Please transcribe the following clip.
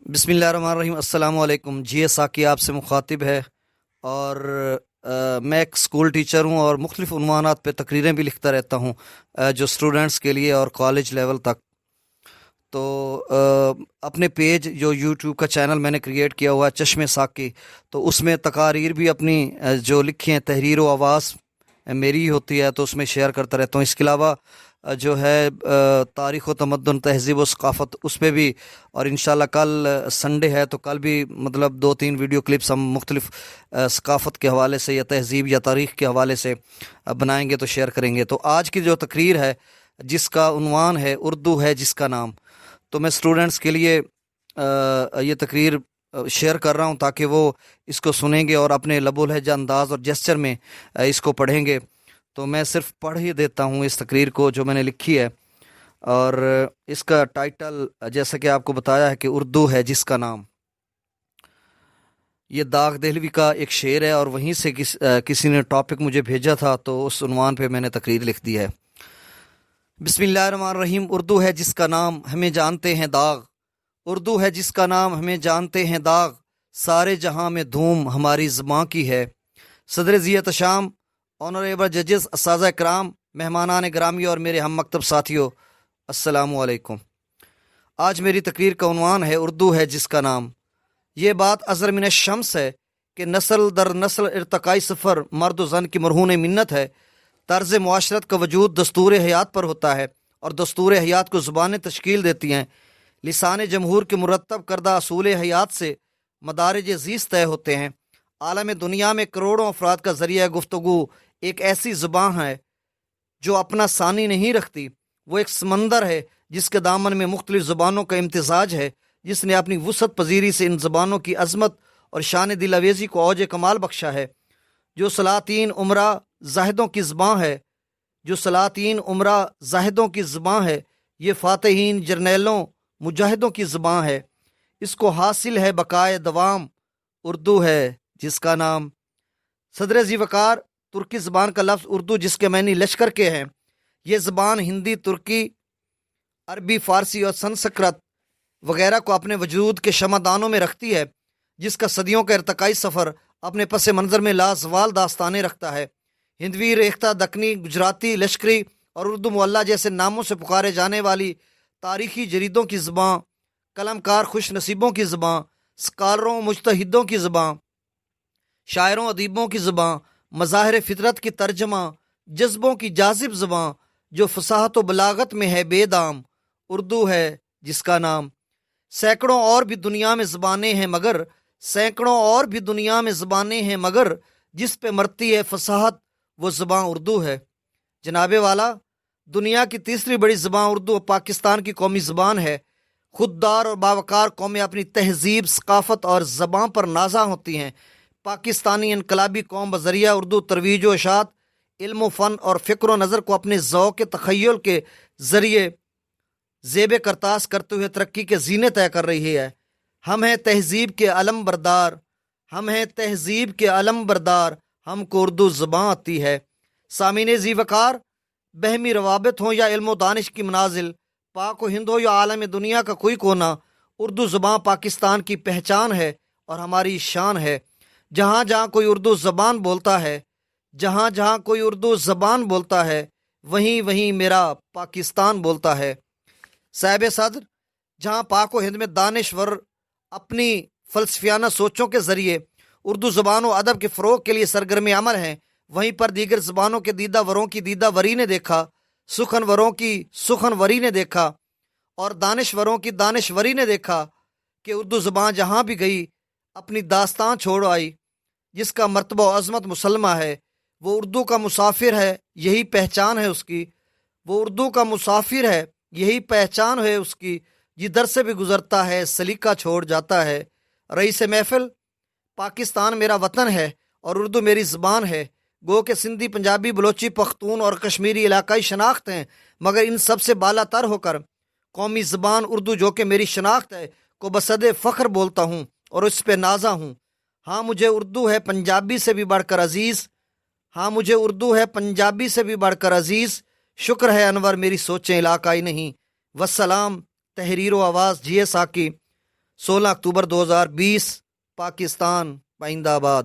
बिस्मिल्लाहिर्रहमानिर्रहीम। अस्सलाम वालेकुम। जी साकी आप से मुखातिब है और मैं एक स्कूल टीचर हूँ और मुख्तलिफ़ उन्वानात पे तकरीरें भी लिखता रहता हूँ जो स्टूडेंट्स के लिए और कॉलेज लेवल तक। तो अपने पेज जो यूट्यूब का चैनल मैंने क्रिएट किया हुआ है चश्मे साकी, तो उसमें तकारीर भी अपनी जो लिखी हैं तहरीर व आवाज़ मेरी ही होती है, तो उसमें शेयर करता रहता हूँ। इसके अलावा जो है तारीख़ व तमद्दुन तहज़ीब व सक़ाफ़त उस पर भी, और इंशाल्लाह कल संडे है तो कल भी मतलब 2-3 वीडियो क्लिप्स हम मुख्तलिफ़ सक़ाफ़त के हवाले से या तहज़ीब या तारीख़ के हवाले से बनाएंगे तो शेयर करेंगे। तो आज की जो तकरीर है जिसका उन्वान है उर्दू है जिसका नाम, तो मैं स्टूडेंट्स के लिए ये तकरीर शेयर कर रहा हूँ ताकि वो इसको सुनेंगे और अपने लबो लहजा अंदाज और जेस्चर में इसको पढ़ेंगे। तो मैं सिर्फ पढ़ ही देता हूँ इस तकरीर को जो मैंने लिखी है, और इसका टाइटल जैसा कि आपको बताया है कि उर्दू है जिसका नाम। ये दाग दहलवी का एक शेर है और वहीं से किसी ने टॉपिक मुझे भेजा था तो उस उन्वान पे मैंने तकरीर लिख दी है। बिस्मिल्लाहिर्रहमानिर्रहीम। उर्दू है जिसका नाम हमें जानते हैं दाग, उर्दू है जिसका नाम हमें जानते हैं दाग, सारे जहां में धूम हमारी ज़बां की है। सदर ज़ियत शाम, ऑनरेबल जजेस, असाज़ा कराम, मेहमानान ग्रामी और मेरे हम मकतब साथियों, अस्सलामु अलैकुम। आज मेरी तकरीर का उन्वान है उर्दू है जिसका नाम। ये बात अज़र मिन शम्स है कि नस्ल दर नस्ल इर्तकाई सफ़र मर्द व ज़न की मरहून मिन्नत है। तर्ज़ मुआशरत का वजूद दस्तूर हयात पर होता है और दस्तूर हयात को ज़ुबानें तश्कील देती हैं। लिसान जमहूर के मुरतब करदा असूल हयात से मदारिज ज़ीस तय होते हैं। आलम दुनिया में करोड़ों अफराद का ज़रिया गुफ्तगू एक ऐसी ज़ुबान है जो अपना सानी नहीं रखती। वो एक समंदर है जिसके दामन में मुख्तलिफ ज़ुबानों का इम्तिजाज है, जिसने अपनी वुसअत पजीरी से इन ज़ुबानों की अज़मत और शान दिल अवेज़ी को औज कमाल बख्शा है। जो सलातीन उमरा जाहिदों की ज़बान है, जो सलातीन उमरा जाहिदों की ज़बान है, ये फ़ातिहीन जर्नैलों मुजाहिदों की ज़बान है। इसको हासिल है बकाए दवाम, उर्दू है जिसका नाम। सदर ज़ी वकार, तुर्की ज़बान का लफ्ज़ उर्दू जिसके मैनी लश्कर के हैं। ये ज़बान हिंदी, तुर्की, अरबी, फ़ारसी और संस्कृत वगैरह को अपने वजूद के शमादानों में रखती है, जिसका सदियों का इर्तकाई सफ़र अपने पस मंज़र में लाजवाल दास्तानें रखता है। हिंदवी, रेख्ता, दक्कनी, गुजराती, लश्करी और उर्दू मुअल्ला जैसे नामों से पुकारे जाने वाली तारीख़ी जरीदों की ज़बान, कलमकार खुश नसीबों की ज़बान, स्कॉलरों मुज्तहिदों की ज़बान, शायरों अदीबों की ज़बान, मज़ाहिर फ़ितरत की तर्जमा, जज्बों की जाजिब ज़बान जो फ़साहत व बलागत में है बेदाम, उर्दू है जिसका नाम। सैकड़ों और भी दुनिया में ज़बानें हैं मगर, सैकड़ों और भी दुनिया में ज़बानें हैं मगर, जिस पे मरती है फसाहत वो ज़बान उर्दू है। जनाबे वाला, दुनिया की तीसरी बड़ी ज़बान उर्दू पाकिस्तान की कौमी ज़बान है। खुददार और बावकार कौमें अपनी तहजीब, सकाफ़त और ज़बान पर नाज़ा होती हैं। पाकिस्तानी इनकलाबी कौम बज़रिया उर्दू तरवीज व इशात, इल्म फ़न और फ़िक्र व नज़र को अपने ज़ौक़ तख़य्युल के ज़रिए ज़ेब करतास करते हुए तरक्की के ज़ीने तय कर रही है। हम हैं तहजीब के अलम बरदार, हम हैं तहजीब के अलम बरदार, हमको उर्दू ज़बान आती है। सामीने ज़ी वकार, बहमी रवाबित हो या इल्म दानिश की मनाजिल, पाक व हिंद हो या आलम दुनिया का कोई कोना, उर्दू ज़बान पाकिस्तान की पहचान है और हमारी शान है। जहाँ जहाँ कोई उर्दू ज़बान बोलता है, जहाँ जहाँ कोई उर्दू ज़बान बोलता है, वहीं वहीं मेरा पाकिस्तान बोलता है। साहिब सदर, जहाँ पाक व हिंद में दानिश्वर अपनी फ़लसफ़ियाना सोचों के ज़रिए उर्दू ज़बान व अदब के फ़रोग़ के लिए सरगर्म अमल हैं, वहीं पर दीगर ज़बानों के दीदा वरों की दीदा वरी ने देखा, सुखन वरों की सुखन वरी ने देखा और दानिश्वरों की दानिश्वरी ने देखा कि उर्दू ज़बान जहाँ भी गई अपनी दास्तान छोड़ आई। जिसका मर्तबा व अज़मत मुसल्मा है वो उर्दू का मुसाफिर है, यही पहचान है उसकी। वो उर्दू का मुसाफिर है, यही पहचान है उसकी। जिधर से भी गुजरता है सलीका छोड़ जाता है। रईस महफिल, पाकिस्तान मेरा वतन है और उर्दू मेरी ज़बान है। गो के सिंधी, पंजाबी, बलोची, पख्तून और कश्मीरी इलाकाई शनाख्त हैं, मगर इन सब से बाला तर होकर कौमी ज़बान उर्दू जो कि मेरी शनाख्त है को बसद फ़ख्र बोलता हूँ और उस पर नाजा हूँ। हाँ, मुझे उर्दू है पंजाबी से भी बढ़कर अजीज़, हाँ मुझे उर्दू है पंजाबी से भी बढ़कर अजीज़। शुक्र है अनवर मेरी सोचें इलाकाई नहीं। वस्सलाम। तहरीर व आवाज़ जी साकी, 16 اکتوبر 2020 پاکستان پائندہ آباد۔